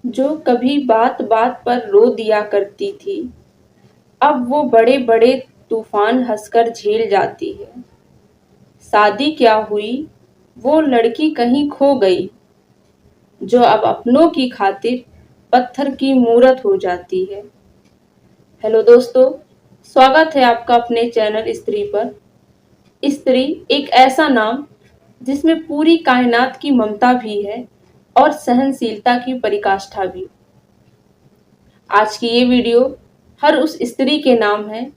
जो कभी बात बात पर रो दिया करती थी, अब वो बड़े बड़े तूफान हंसकर झेल जाती है। शादी क्या हुई, वो लड़की कहीं खो गई, जो अब अपनों की खातिर पत्थर की मूरत हो जाती है। हेलो दोस्तों, स्वागत है आपका अपने चैनल स्त्री पर। स्त्री एक ऐसा नाम जिसमें पूरी कायनात की ममता भी है और सहनशीलता की पराकाष्ठा भी। आज की ये वीडियो हर उस स्त्री के नाम है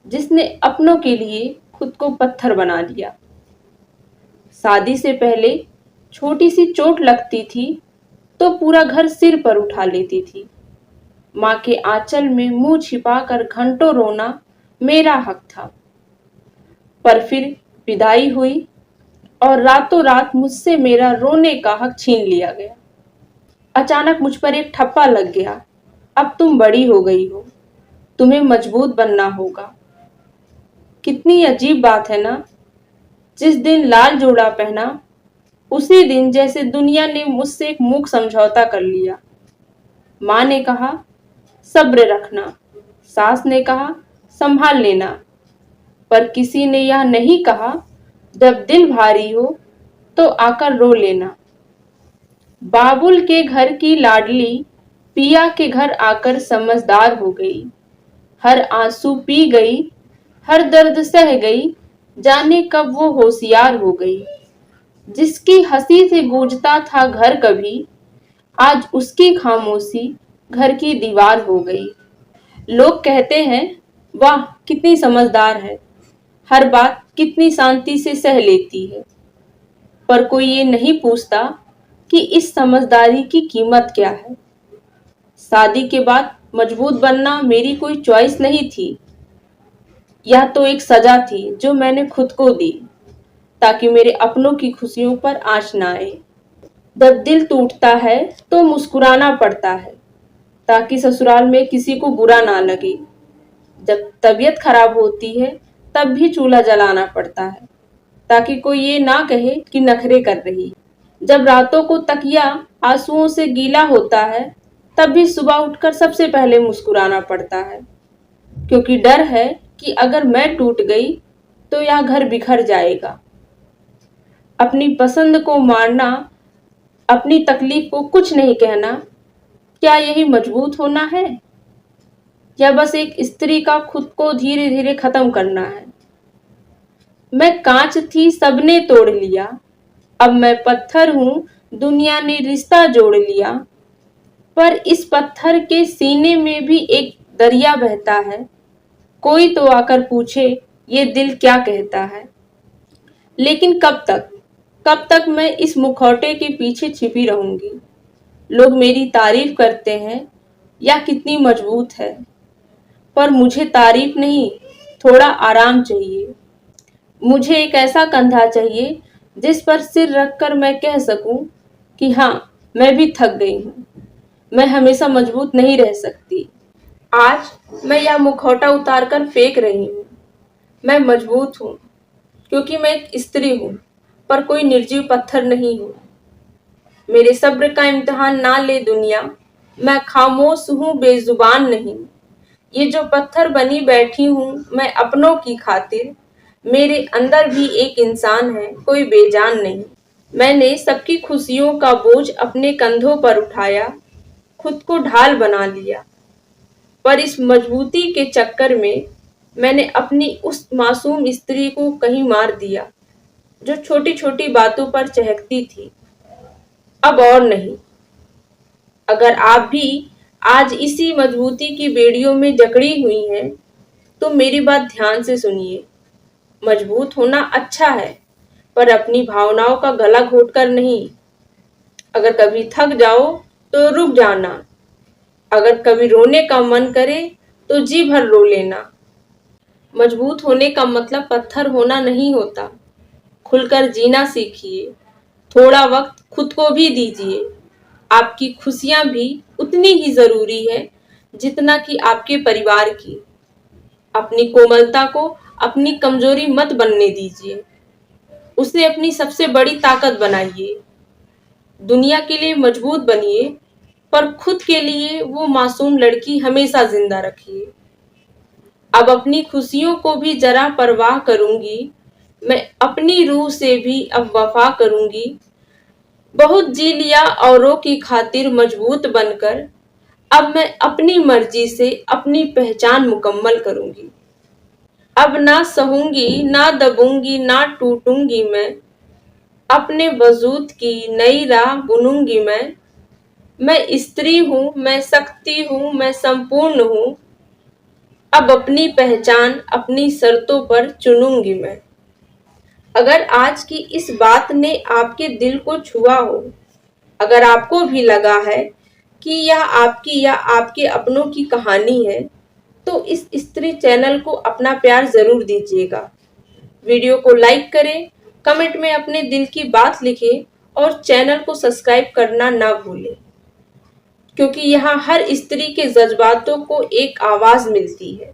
जिसने अपनों के लिए खुद को पत्थर बना लिया। शादी से पहले छोटी सी चोट लगती थी तो पूरा घर सिर पर उठा लेती थी। माँ के आंचल में मुंह छिपाकर घंटों रोना मेरा हक था। पर फिर विदाई हुई और रातों रात मुझसे मेरा रोने का हक छीन लिया गया। अचानक मुझ पर एक ठप्पा लग गया, अब तुम बड़ी हो गई हो, तुम्हें मजबूत बनना होगा। कितनी अजीब बात है ना। जिस दिन लाल जोड़ा पहना, उसी दिन जैसे दुनिया ने मुझसे एक मूक समझौता कर लिया। माँ ने कहा सब्र रखना, सास ने कहा संभाल लेना, पर किसी ने यह नहीं कहा जब दिल भारी हो तो आकर रो लेना। बाबुल के घर की लाडली पिया के घर आकर समझदार हो गई। हर आंसू पी गई, हर दर्द सह गई, जाने कब वो होशियार हो गई। जिसकी हंसी से गूंजता था घर कभी, आज उसकी खामोशी घर की दीवार हो गई। लोग कहते हैं वाह कितनी समझदार है, हर बात कितनी शांति से सह लेती है। पर कोई ये नहीं पूछता कि इस समझदारी की कीमत क्या है। शादी के बाद मजबूत बनना मेरी कोई चॉइस नहीं थी, यह तो एक सजा थी जो मैंने खुद को दी ताकि मेरे अपनों की खुशियों पर आंच ना आए। जब दिल टूटता है तो मुस्कुराना पड़ता है ताकि ससुराल में किसी को बुरा ना लगे। जब तबीयत खराब होती है तब भी चूल्हा जलाना पड़ता है ताकि कोई ये ना कहे कि नखरे कर रही। जब रातों को तकिया आंसुओं से गीला होता है तब भी सुबह उठकर सबसे पहले मुस्कुराना पड़ता है, क्योंकि डर है कि अगर मैं टूट गई तो यह घर बिखर जाएगा। अपनी पसंद को मारना, अपनी तकलीफ को कुछ नहीं कहना, क्या यही मजबूत होना है, या बस एक स्त्री का खुद को धीरे धीरे खत्म करना है। मैं कांच थी सबने तोड़ लिया, अब मैं पत्थर हूं दुनिया ने रिश्ता जोड़ लिया। पर इस पत्थर के सीने में भी एक दरिया बहता है, कोई तो आकर पूछे ये दिल क्या कहता है। लेकिन कब तक मैं इस मुखौटे के पीछे छिपी रहूंगी। लोग मेरी तारीफ करते हैं या कितनी मजबूत है, पर मुझे तारीफ नहीं, थोड़ा आराम चाहिए। मुझे एक ऐसा कंधा चाहिए जिस पर सिर रखकर मैं कह सकूं कि हाँ मैं भी थक गई हूँ, मैं हमेशा मजबूत नहीं रह सकती। आज मैं यह मुखौटा उतार कर फेंक रही हूँ। मैं मजबूत हूँ क्योंकि मैं एक स्त्री हूँ, पर कोई निर्जीव पत्थर नहीं हूँ। मेरे सब्र का इम्तिहान ना ले दुनिया, मैं खामोश हूँ बेजुबान नहीं। ये जो पत्थर बनी बैठी हूँ मैं अपनों की खातिर, मेरे अंदर भी एक इंसान है, कोई बेजान नहीं। मैंने सबकी खुशियों का बोझ अपने कंधों पर उठाया, खुद को ढाल बना लिया। पर इस मजबूती के चक्कर में मैंने अपनी उस मासूम स्त्री को कहीं मार दिया जो छोटी छोटी बातों पर चहकती थी। अब और नहीं। अगर आप भी आज इसी मजबूती की बेड़ियों में जकड़ी हुई हैं, तो मेरी बात ध्यान से सुनिए। मजबूत होना अच्छा है, पर अपनी भावनाओं का गला घोटकर नहीं। अगर कभी थक जाओ तो रुक जाना, अगर कभी रोने का मन करे तो जी भर रो लेना। मजबूत होने का मतलब पत्थर होना नहीं होता। खुलकर जीना सीखिए, थोड़ा वक्त खुद को भी दीजिए। आपकी खुशियां भी उतनी ही जरूरी है जितना कि आपके परिवार की। अपनी कोमलता को अपनी कमजोरी मत बनने दीजिए, उसे अपनी सबसे बड़ी ताकत बनाइए। दुनिया के लिए मजबूत बनिए, पर खुद के लिए वो मासूम लड़की हमेशा जिंदा रखिए। अब अपनी खुशियों को भी जरा परवाह करूंगी, मैं अपनी रूह से भी अब वफा करूंगी। बहुत जी लिया औरों की खातिर मजबूत बनकर, अब मैं अपनी मर्जी से अपनी पहचान मुकम्मल करूंगी। अब ना सहूंगी, ना दबूंगी, ना टूटूंगी मैं, अपने वजूद की नई राह बुनूंगी मैं। मैं स्त्री हूँ, मैं शक्ति हूँ, मैं संपूर्ण हूँ, अब अपनी पहचान अपनी शर्तों पर चुनूंगी मैं। अगर आज की इस बात ने आपके दिल को छुआ हो, अगर आपको भी लगा है कि यह आपकी या आपके अपनों की कहानी है, तो इस स्त्री चैनल को अपना प्यार जरूर दीजिएगा। वीडियो को लाइक करें, कमेंट में अपने दिल की बात लिखें और चैनल को सब्सक्राइब करना ना भूलें, क्योंकि यहाँ हर स्त्री के जज्बातों को एक आवाज मिलती है।